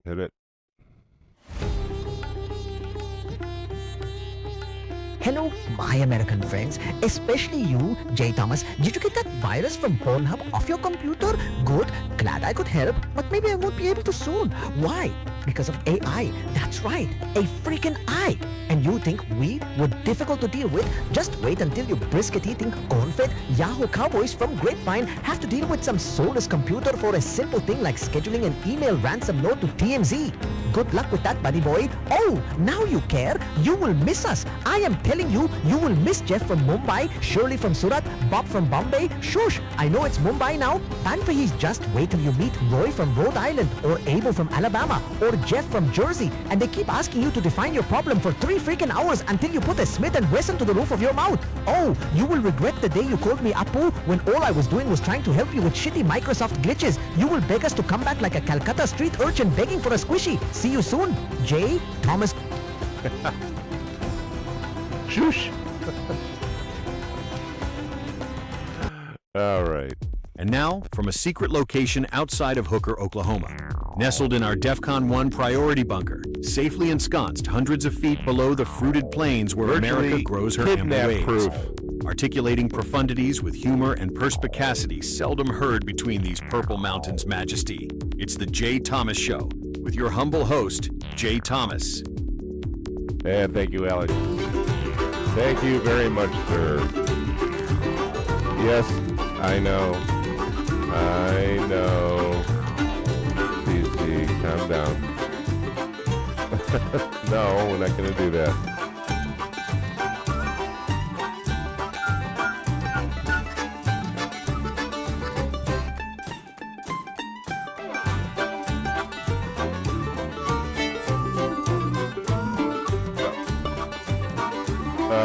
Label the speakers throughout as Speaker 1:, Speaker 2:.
Speaker 1: Hit it.
Speaker 2: Hello, my American friends, especially you, Jay Thomas. Did you get that virus from Pornhub off your computer? Good, glad I could help, but maybe I won't be able to soon. Why? Because of AI. That's right, a freaking I. And you think we were difficult to deal with? Just wait until you brisket-eating, corn-fed Yahoo cowboys from Grapevine have to deal with some soulless computer for a simple thing like scheduling an email ransom note to TMZ. Good luck with that, buddy boy. Oh, now you care? You will miss us. I am telling you, you will miss Jeff from Mumbai, Shirley from Surat, Bob from Bombay. Shush, I know it's Mumbai now. Panfahis, just wait till you meet Roy from Rhode Island, or Abel from Alabama, or Jeff from Jersey, and they keep asking you to define your problem for 3 freaking hours until you put a Smith & Wesson to the roof of your mouth. Oh, you will regret the day you called me Apu when all I was doing was trying to help you with shitty Microsoft glitches. You will beg us to come back like a Calcutta street urchin begging for a squishy. See you soon, J. Thomas.
Speaker 1: Shush. All right.
Speaker 3: And now, from a secret location outside of Hooker, Oklahoma, nestled in our DEFCON 1 priority bunker, safely ensconced hundreds of feet below the fruited plains where America grows her amber waves. Articulating profundities with humor and perspicacity seldom heard between these purple mountains' majesty. It's the Jay Thomas Show, with your humble host, Jay Thomas.
Speaker 1: And thank you, Alex. Thank you very much, sir. Yes, I know. I know. CC, calm down. No, we're not going to do that.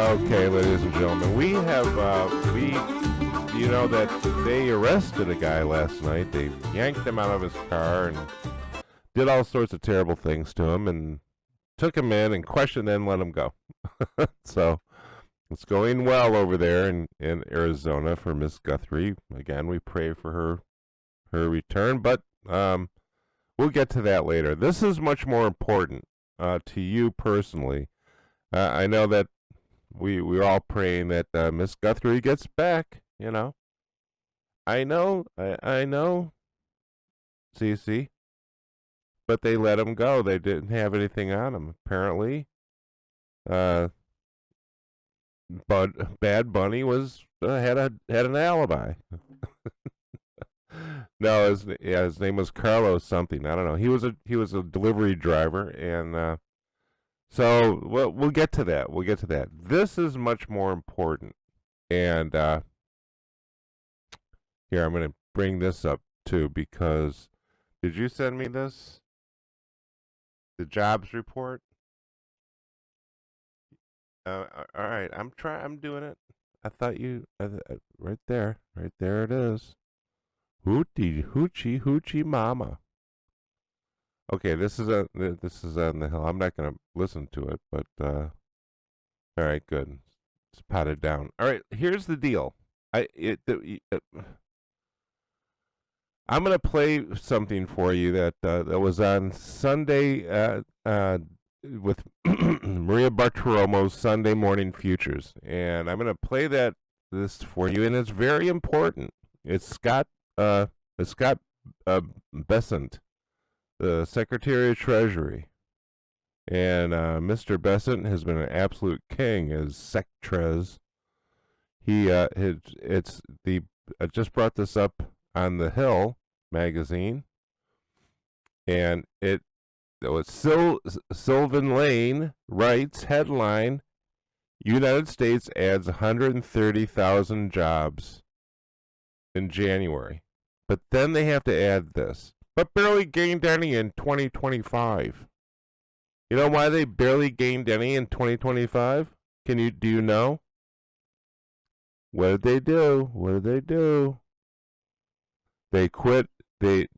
Speaker 1: Okay, ladies and gentlemen, we have, you know that they arrested a guy last night. They yanked him out of his car and did all sorts of terrible things to him and took him in and questioned him and let him go. So it's going well over there in Arizona for Miss Guthrie. Again, we pray for her return, but we'll get to that later. This is much more important to you personally. I know that we're all praying that Miss Guthrie gets back, you know. I know, Cece. But they let him go. They didn't have anything on him, apparently. Bad Bunny was had an alibi. No, his name was Carlos something. I don't know. He was a delivery driver, and so we'll get to that. We'll get to that. This is much more important. And here, I'm going to bring this up too, because did you send me this? The jobs report? All right, I'm doing it. I thought you right there it is. Hoochie mama. Okay, this is on the hill. I'm not going to listen to it, but all right, good. It's potted down. All right, here's the deal. I'm going to play something for you that was on Sunday with Maria Bartiromo's Sunday Morning Futures, and I'm going to play this for you, and it's very important. It's Scott Bessent, the Secretary of Treasury, and Mr. Bessent has been an absolute king as Sectrez. I just brought this up on the Hill magazine, and it was Sylvan Lane writes headline: United States adds 130,000 jobs in January, but then they have to add this. But barely gained any in 2025. You know why they barely gained any in 2025? Do you know? What did they do? They quit. The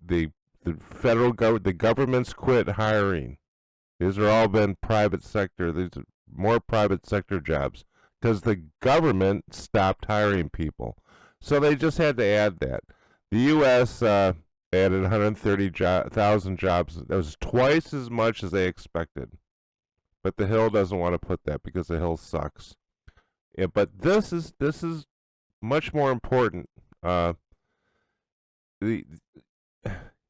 Speaker 1: government's quit hiring. These are all been private sector. These are more private sector jobs because the government stopped hiring people. So they just had to add that. The U.S. added 130,000 jobs. That was twice as much as they expected. But the Hill doesn't want to put that because the Hill sucks. Yeah, but this is much more important. The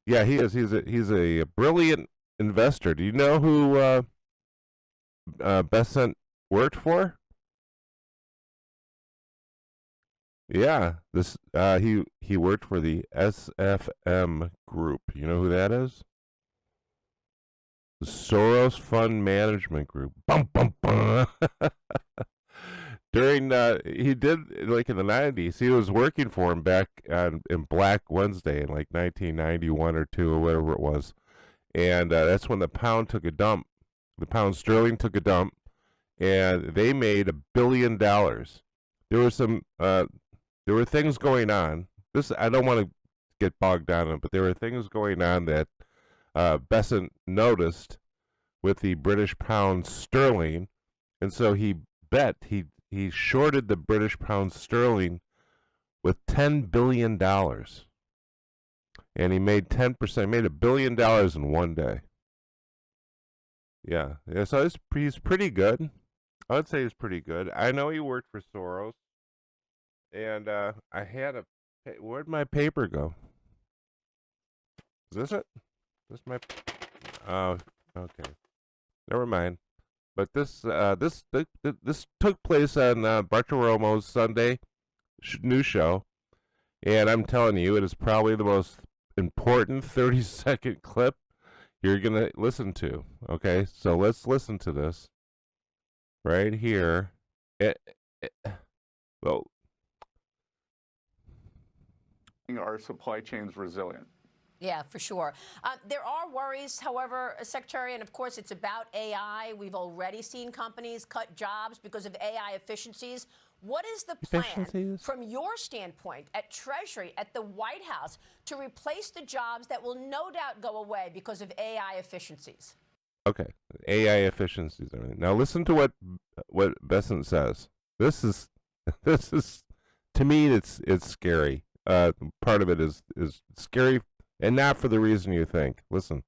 Speaker 1: Yeah, he is. He's a brilliant investor. Do you know who Besant worked for? Yeah, this he worked for the SFM Group. You know who that is? The Soros Fund Management Group. Bum bum bum. During he did like in the 90s. He was working for him back in Black Wednesday in like 1991 or two or whatever it was, and that's when the pound took a dump. The pound sterling took a dump, and they made $1 billion. There were some there were things going on. This I don't want to get bogged down in, but there were things going on that Besant noticed with the British pound sterling, and so he bet he shorted the British pound sterling with $10 billion, and he made 10%. Made $1 billion in one day. Yeah. So he's pretty good. I would say he's pretty good. I know he worked for Soros, and I had a. Where'd my paper go? Is this it? This my. Oh, okay. Never mind. But this took place on Bartolomo's Sunday news show, and I'm telling you, it is probably the most important 30-second clip you're gonna listen to. Okay, so let's listen to this right here. Well,
Speaker 4: our supply chains resilient.
Speaker 5: Yeah, for sure. There are worries, however, Secretary, and of course it's about AI. We've already seen companies cut jobs because of AI efficiencies. What is the plan from your standpoint at Treasury, at the White House, to replace the jobs that will no doubt go away because of AI efficiencies?
Speaker 1: Okay, AI efficiencies. Everything. Now listen to what Besant says. This is to me it's scary. Part of it is scary. And not for the reason you think. Listen.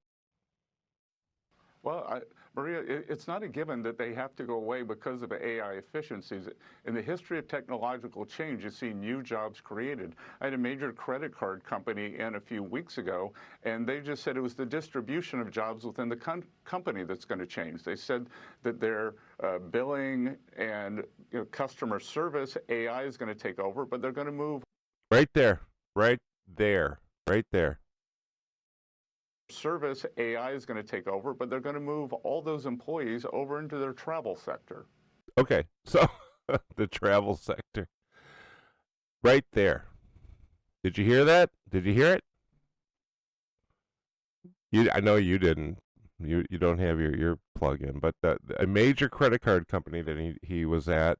Speaker 4: Well, Maria, it's not a given that they have to go away because of AI efficiencies. In the history of technological change, you see new jobs created. I had a major credit card company in a few weeks ago, and they just said it was the distribution of jobs within the company that's going to change. They said that their billing and customer service, AI is going to take over, but they're going to move.
Speaker 1: Right there. Right there. Right there.
Speaker 4: Service, AI is going to take over, but they're going to move all those employees over into their travel sector.
Speaker 1: Okay, so the travel sector. Right there. Did you hear that? Did you hear it? I know you didn't. You don't have your plug in, but a major credit card company that he was at,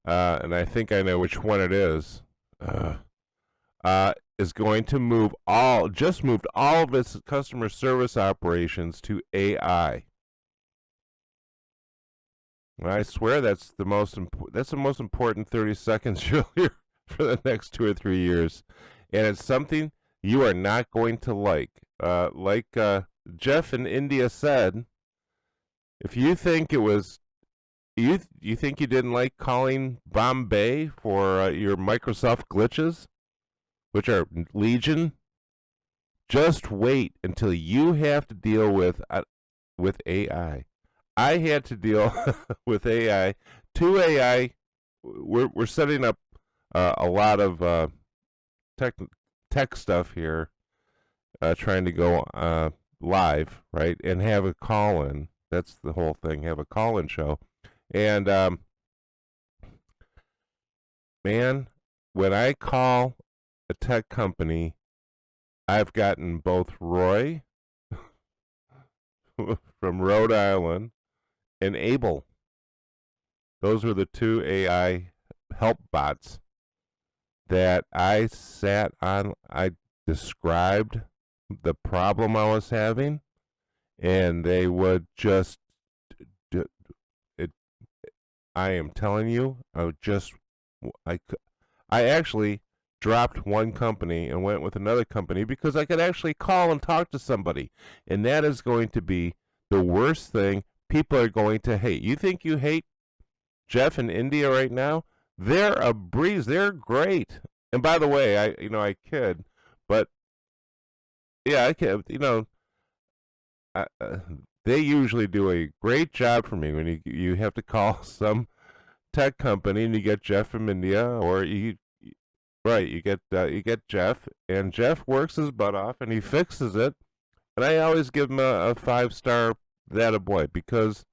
Speaker 1: and I think I know which one it is. Is going to moved all of its customer service operations to AI. And I swear that's the most important 30 seconds you'll hear for the next 2 or 3 years, and it's something you are not going to like. Like Jeff in India said, if you think it was you think you didn't like calling Bombay for your Microsoft glitches, which are legion, just wait until you have to deal with AI. I had to deal with AI. AI. We're setting up a lot of tech stuff here, trying to go live, right, and have a call in. That's the whole thing. Have a call in show, and man, when I call a tech company, I've gotten both Roy from Rhode Island and Abel. Those were the two AI help bots that I sat on. I described the problem I was having, and they would just I am telling you, I actually dropped one company and went with another company because I could actually call and talk to somebody. And that is going to be the worst thing people are going to hate. You think you hate Jeff in India right now? They're a breeze. They're great. And by the way, I kid, but yeah, I kid. They usually do a great job for me when you have to call some tech company and you get Jeff from India, or you get Jeff, and Jeff works his butt off and he fixes it, and I always give him a 5-star that a boy because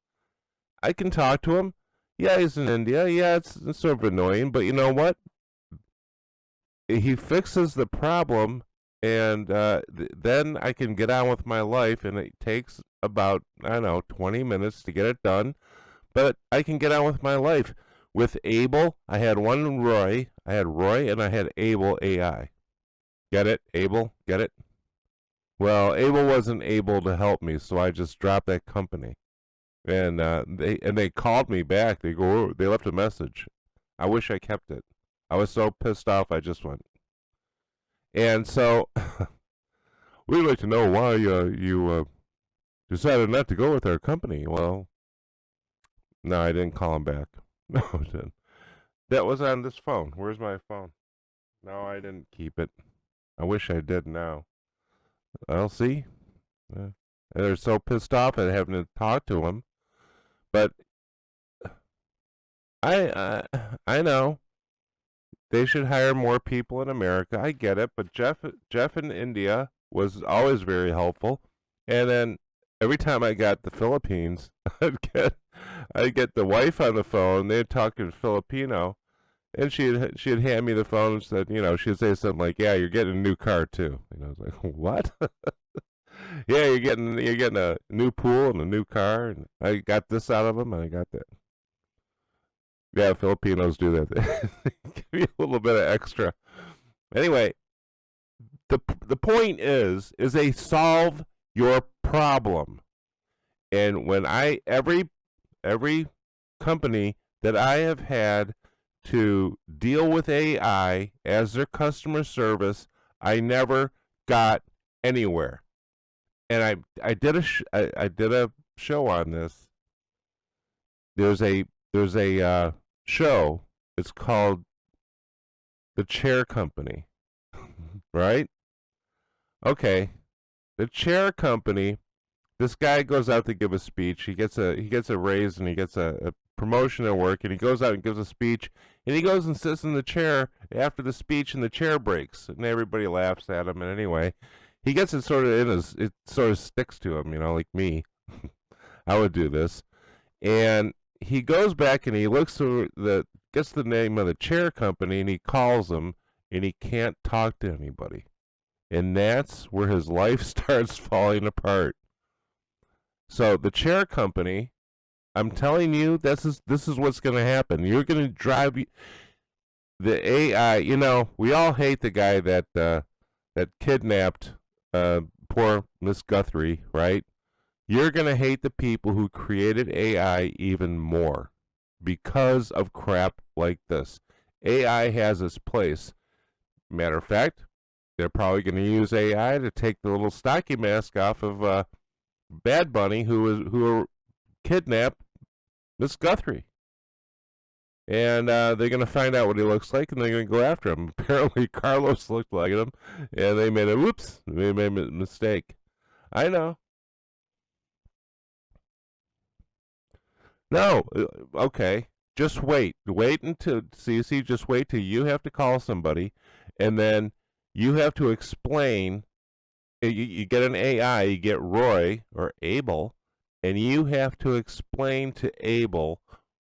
Speaker 1: I can talk to him. Yeah, he's in India. Yeah, it's sort of annoying, but you know what? He fixes the problem, and then I can get on with my life, and it takes about, I don't know, 20 minutes to get it done, but I can get on with my life. With Abel, I had Roy, and I had Abel AI. Get it? Abel? Get it? Well, Abel wasn't able to help me, so I just dropped that company. And they called me back. They left a message. I wish I kept it. I was so pissed off I just went. And so we'd like to know why you decided not to go with our company. Well, no, I didn't call him back. No, I didn't. That was on this phone. Where's my phone? No, I didn't keep it. I wish I did now. I'll see. And they're so pissed off at having to talk to him. But I know they should hire more people in America. I get it, but Jeff in India was always very helpful. And then every time I got the Philippines, I'd get the wife on the phone. They'd talk in Filipino, and she'd hand me the phone and said, she'd say something like, "Yeah, you're getting a new car too." And I was like, "What?" Yeah, you're getting a new pool and a new car, and I got this out of them, and I got that. Yeah, Filipinos do that. Give you a little bit of extra. Anyway, the point is they solve your problem, and when every company that I have had to deal with AI as their customer service, I never got anywhere. And I did a show on this. There's a show. It's called The Chair Company, right? Okay, The Chair Company. This guy goes out to give a speech. He gets a raise and he gets a promotion at work, and he goes out and gives a speech, and he goes and sits in the chair after the speech, and the chair breaks, and everybody laughs at him. And anyway, he gets it sort of it sort of sticks to him, like me. I would do this. And he goes back and he looks through gets the name of the chair company, and he calls them, and he can't talk to anybody. And that's where his life starts falling apart. So the chair company, I'm telling you, this is what's going to happen. You're going to drive the AI. We all hate the guy that kidnapped poor Miss Guthrie, right? You're going to hate the people who created AI even more because of crap like this. AI has its place. Matter of fact, they're probably going to use AI to take the little stocky mask off of Bad Bunny, who kidnapped Miss Guthrie. And they're going to find out what he looks like, and they're going to go after him. Apparently, Carlos looked like him, and they made a mistake. I know. No, okay. Just wait. Wait until, CC, just wait till you have to call somebody, and then you have to explain. You get an AI, you get Roy or Abel, and you have to explain to Abel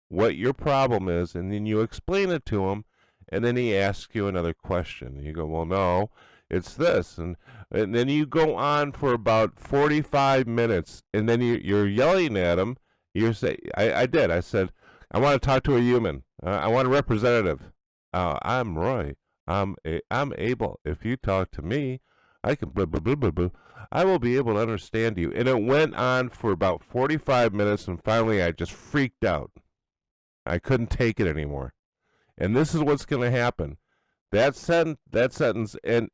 Speaker 1: what your problem is, and then you explain it to him, and then he asks you another question. You go, well, no, it's this, and then you go on for about 45 minutes, and then you're yelling at him. You say, I said, I want to talk to a human. I want a representative. I'm Roy. I'm Abel. If you talk to me, I can blah, blah, blah, blah, blah. I will be able to understand you. And it went on for about 45 minutes, and finally I just freaked out. I couldn't take it anymore. And this is what's going to happen. That sentence, and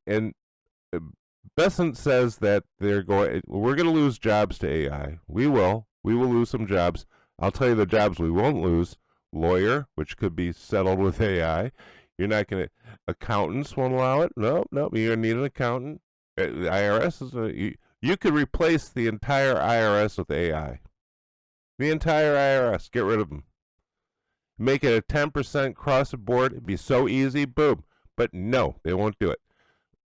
Speaker 1: Besant says that we're going to lose jobs to AI. We will lose some jobs. I'll tell you the jobs we won't lose: lawyer, which could be settled with AI. You're not going to. Accountants won't allow it. No, you're going to need an accountant. The IRS is you could replace the entire IRS with AI. The entire IRS, get rid of them. Make it a 10% cross the board. It'd be so easy. Boom. But no, they won't do it.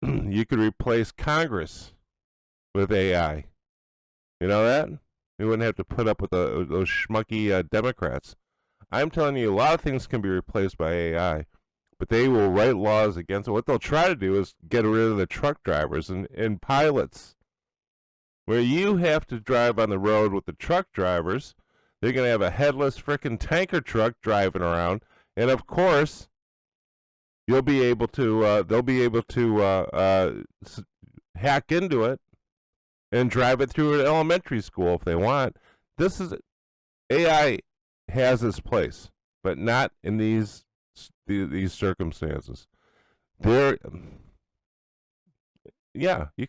Speaker 1: You could replace Congress with AI. You know that? You wouldn't have to put up with those schmucky Democrats. I'm telling you, a lot of things can be replaced by AI, but they will write laws against it. What they'll try to do is get rid of the truck drivers and pilots. Where you have to drive on the road with the truck drivers, they're going to have a headless frickin' tanker truck driving around, and of course, they'll be able to hack into it and drive it through an elementary school if they want. AI has its place, but not in these circumstances. You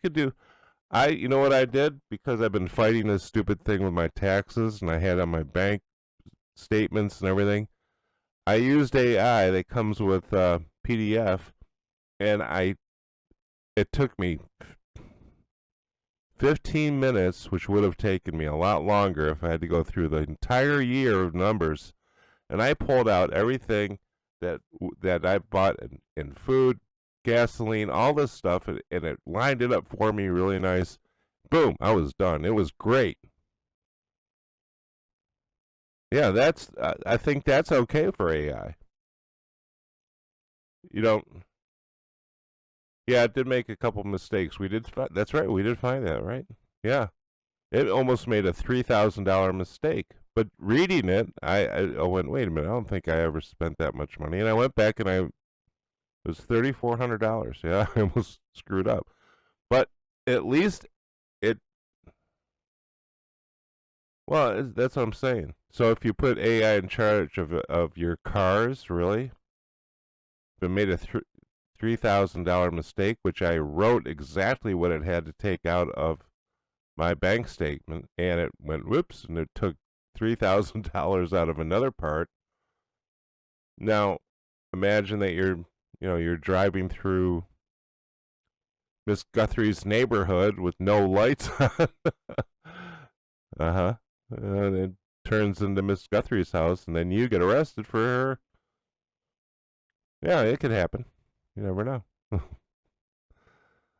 Speaker 1: could do. You know what I did? Because I've been fighting this stupid thing with my taxes, and I had on my bank statements and everything. I used AI that comes with PDF, and it took me 15 minutes, which would have taken me a lot longer if I had to go through the entire year of numbers, and I pulled out everything that I bought in food, gasoline, all this stuff, and it lined it up for me really nice. Boom, I was done. It was great. Yeah, I think that's okay for AI. You don't. Yeah, it did make a couple mistakes. That's right. We did find that, right? Yeah, it almost made a $3,000 mistake. But reading it, I went, wait a minute. I don't think I ever spent that much money. And I went back and it was $3,400. Yeah, I almost screwed up. But at least that's what I'm saying. So if you put AI in charge of your cars, really, if it made a $3,000 mistake, which I wrote exactly what it had to take out of my bank statement, and it went whoops, and it took $3,000 out of another part. Now, imagine that you're driving through Miss Guthrie's neighborhood with no lights on. And it turns into Miss Guthrie's house, and then you get arrested for her. Yeah, it could happen. You never know.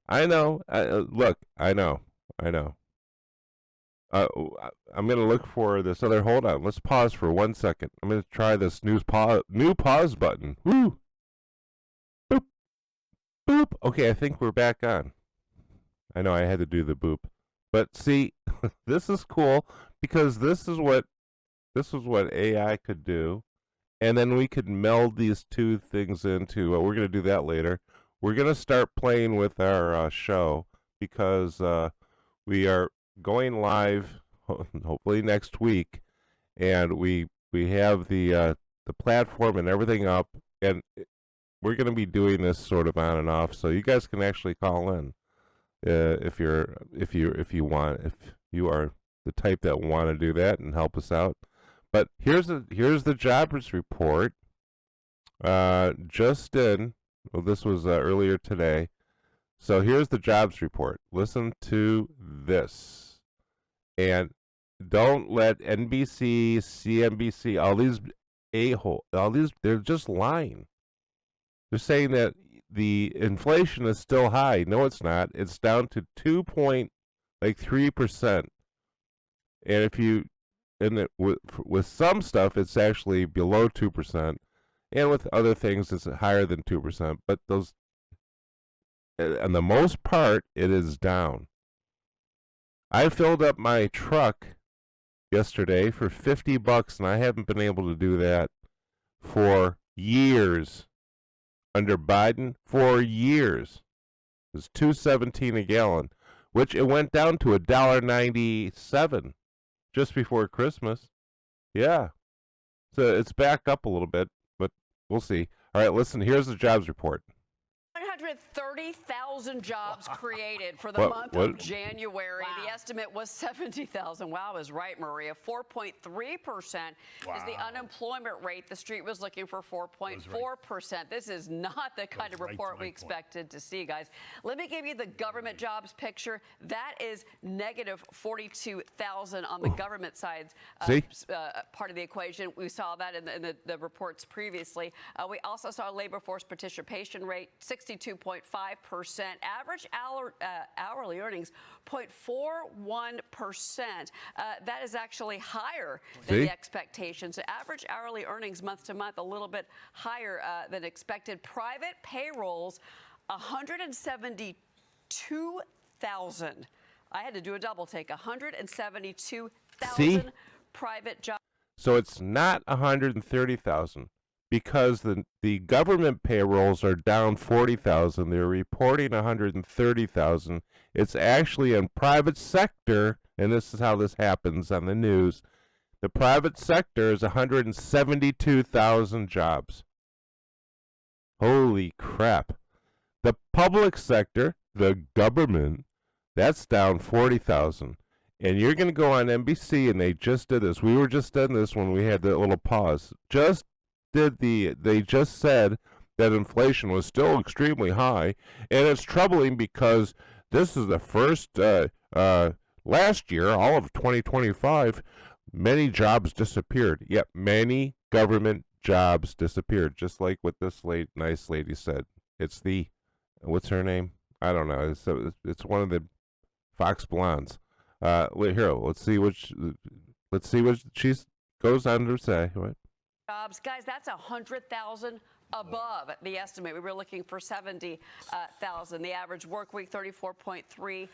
Speaker 1: I know. Look, I know. I'm going to look for this other. Hold on. Let's pause for 1 second. I'm going to try this new pause button. Woo! Boop. Boop. Okay, I think we're back on. I know I had to do the boop. But see, this is cool because this is what AI could do, and then we could meld these two things into. We're going to do that later. We're going to start playing with our show because we are going live hopefully next week, and we have the platform and everything up, and we're going to be doing this sort of on and off, so you guys can actually call in. If you are the type that want to do that and help us out. But here's the jobless report. Just in. Well, this was earlier today. So here's the jobs report. Listen to this, and don't let NBC, CNBC, all these they're just lying. They're saying that the inflation is still high. No, it's not. It's down to 2.3%. And with some stuff, it's actually below 2%, and with other things, it's higher than 2%. But on the most part, it is down. I filled up my truck yesterday for $50, and I haven't been able to do that for years. Under Biden, for years. It was $2.17 a gallon, which it went down to $1.97 just before Christmas. Yeah. So it's back up a little bit, but we'll see. All right, listen, here's the jobs report.
Speaker 6: 130,000 jobs created for the month of January. Wow. The estimate was 70,000. Wow, I was right, Maria. 4.3% is the unemployment rate. The street was looking for 4.4%. This is not the kind of report we expected to see, guys. Let me give you the government jobs picture. That is negative 42,000 on the government side part of the equation. We saw that in the reports previously. We also saw labor force participation rate 62.5%. Average hourly earnings 0.41%. That is actually higher than the expectations. The average hourly earnings month to month a little bit higher than expected. Private payrolls 172,000. I had to do a double take. 172,000 private jobs.
Speaker 1: So it's not 130,000 because the government payrolls are down 40,000. They're reporting 130,000. It's actually in private sector, and this is how this happens on the news. The private sector is 172,000 jobs. Holy crap. The public sector, the government, that's down 40,000. And you're going to go on NBC, and they just did this. We were just doing this when we had the little pause. They just said that inflation was still extremely high, and it's troubling because this is the first, last year, all of 2025, many jobs disappeared. Yep, many government jobs disappeared, just like what this nice lady said. It's what's her name? I don't know. It's one of the Fox Blondes. Here, let's see what she goes on to say. What?
Speaker 6: Jobs, guys, that's 100,000 above the estimate. We were looking for 70,000. The average work week, 34.3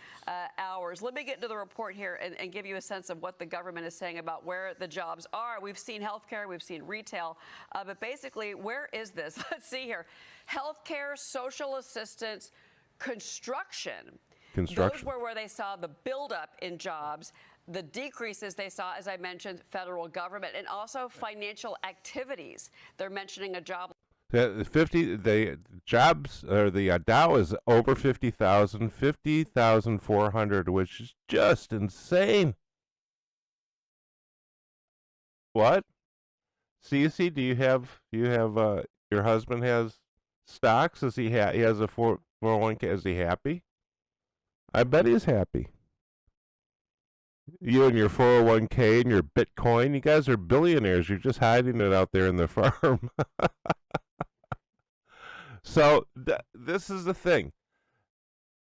Speaker 6: hours. Let me get into the report here and give you a sense of what the government is saying about where the jobs are. We've seen healthcare, we've seen retail, but basically, where is this? Let's see here. Healthcare, social assistance, construction. Those were where they saw the buildup in jobs. The decreases they saw, as I mentioned, federal government, and also financial activities. They're mentioning a job.
Speaker 1: The jobs, or the Dow is over 50,000, 50,400, which is just insane. What? Cece, do you have your husband has stocks? He has a 401k? Is he happy? I bet he's happy. You and your 401k and your Bitcoin, you guys are billionaires. You're just hiding it out there in the farm. So this is the thing.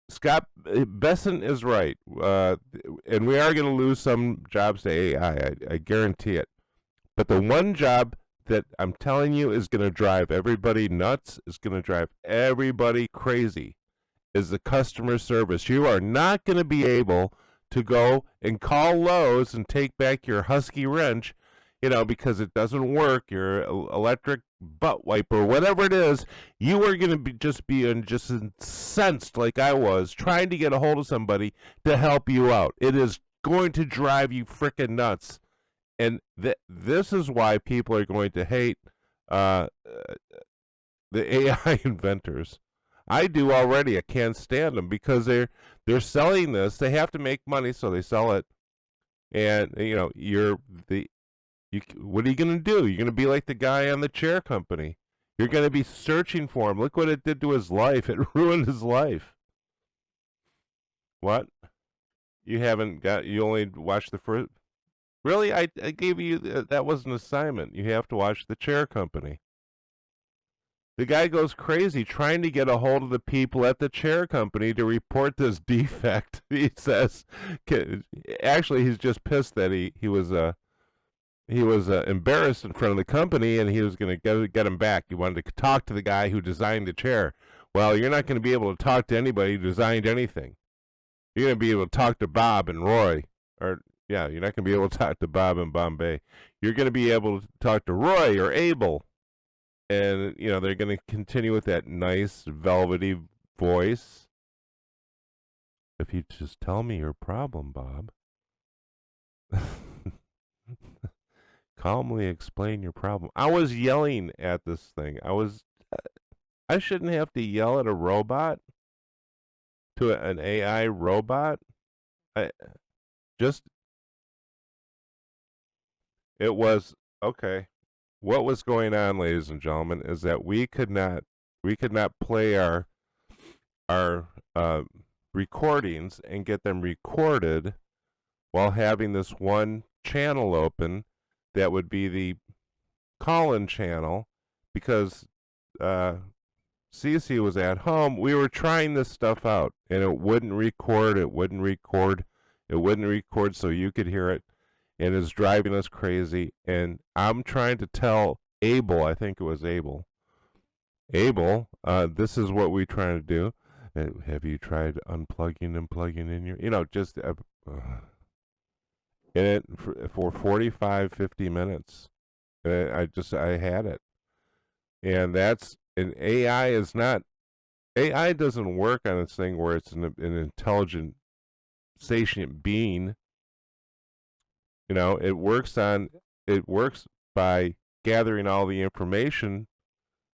Speaker 1: Scott Besson is right. And we are going to lose some jobs to AI. I guarantee it. But the one job that I'm telling you is going to drive everybody nuts, is going to drive everybody crazy, is the customer service. You are not going to be able to go and call Lowe's and take back your Husky wrench, because it doesn't work, your electric butt wiper, whatever it is. You are going to be just incensed like I was, trying to get a hold of somebody to help you out. It is going to drive you frickin' nuts. And this is why people are going to hate the AI inventors. I do already. I can't stand them because they're selling this. They have to make money, so they sell it. And what are you going to do? You're going to be like the guy on the chair company. You're going to be searching for him. Look what it did to his life. It ruined his life. What? You only watched the first. Really? I gave you that was an assignment. You have to watch the chair company. The guy goes crazy trying to get a hold of the people at the chair company to report this defect. He says, actually, he's just pissed that he was embarrassed in front of the company, and he was going to get him back. He wanted to talk to the guy who designed the chair. Well, you're not going to be able to talk to anybody who designed anything. You're going to be able to talk to Bob and Roy, you're not going to be able to talk to Bob in Bombay. You're going to be able to talk to Roy or Abel. And, they're going to continue with that nice, velvety voice. If you just tell me your problem, Bob. Calmly explain your problem. I was yelling at this thing. I shouldn't have to yell at a robot, to an AI robot. I just, it was, okay. What was going on, ladies and gentlemen, is that we could not play our recordings and get them recorded while having this one channel open that would be the call-in channel, because Cece was at home. We were trying this stuff out, and it wouldn't record, so you could hear it, and it's driving us crazy. And I'm trying to tell Abel, I think it was Abel, this is what we're trying to do. Have you tried unplugging and plugging in your, just in it for 45, 50 minutes. I had it. And AI doesn't work on this thing where it's an intelligent, sentient being. It works by gathering all the information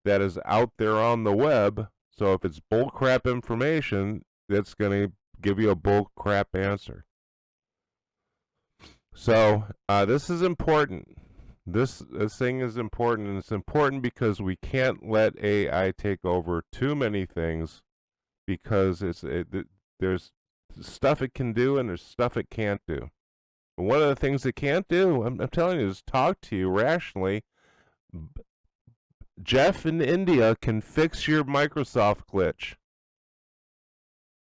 Speaker 1: that is out there on the web. So if it's bullcrap information, that's going to give you a bullcrap answer. So this is important. This thing is important, and it's important because we can't let AI take over too many things, because there's stuff it can do and there's stuff it can't do. And one of the things it can't do, I'm telling you, is talk to you rationally. Jeff in India can fix your Microsoft glitch.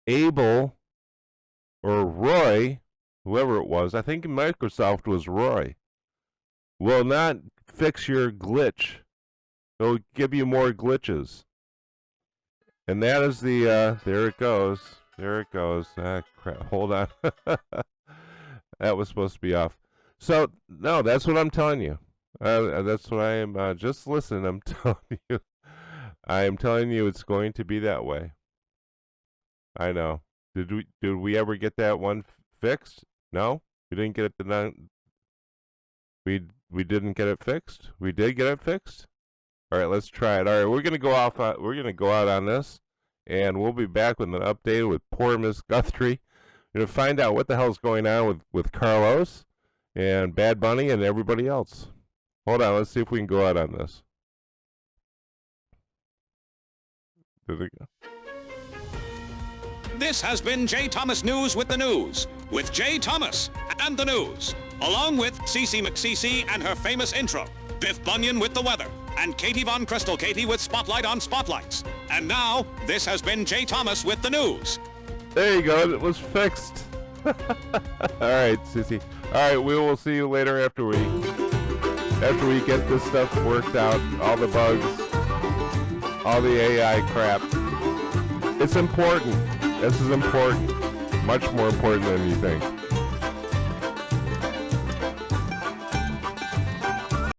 Speaker 1: Abel or Roy, whoever it was, I think Microsoft was Roy, will not fix your glitch. It'll give you more glitches. And that is the, there it goes. There it goes. Ah, crap. Hold on. That was supposed to be off. So, no, that's what I'm telling you. That's what I am, just listen, I'm telling you. I am telling you it's going to be that way. I know. Did we ever get that one fixed? No? We didn't get it done. We didn't get it fixed? We did get it fixed? All right, let's try it. All right, we're going to go off. We're going to go out on this, and we'll be back with an update with poor Miss Guthrie. We're going to find out what the hell's going on with Carlos and Bad Bunny and everybody else. Hold on, let's see if we can go out on this. There we go.
Speaker 7: This has been Jay Thomas News with the News, with Jay Thomas and the News, along with Cece McCece and her famous intro, Biff Bunyan with the weather, and Katie Von Crystal Katie with Spotlight on Spotlights. And now, this has been Jay Thomas with the News.
Speaker 1: There you go, it was fixed. All right, Cece. All right, we will see you later after we get this stuff worked out, all the bugs, all the AI crap. It's important. This is important. Much more important than you think.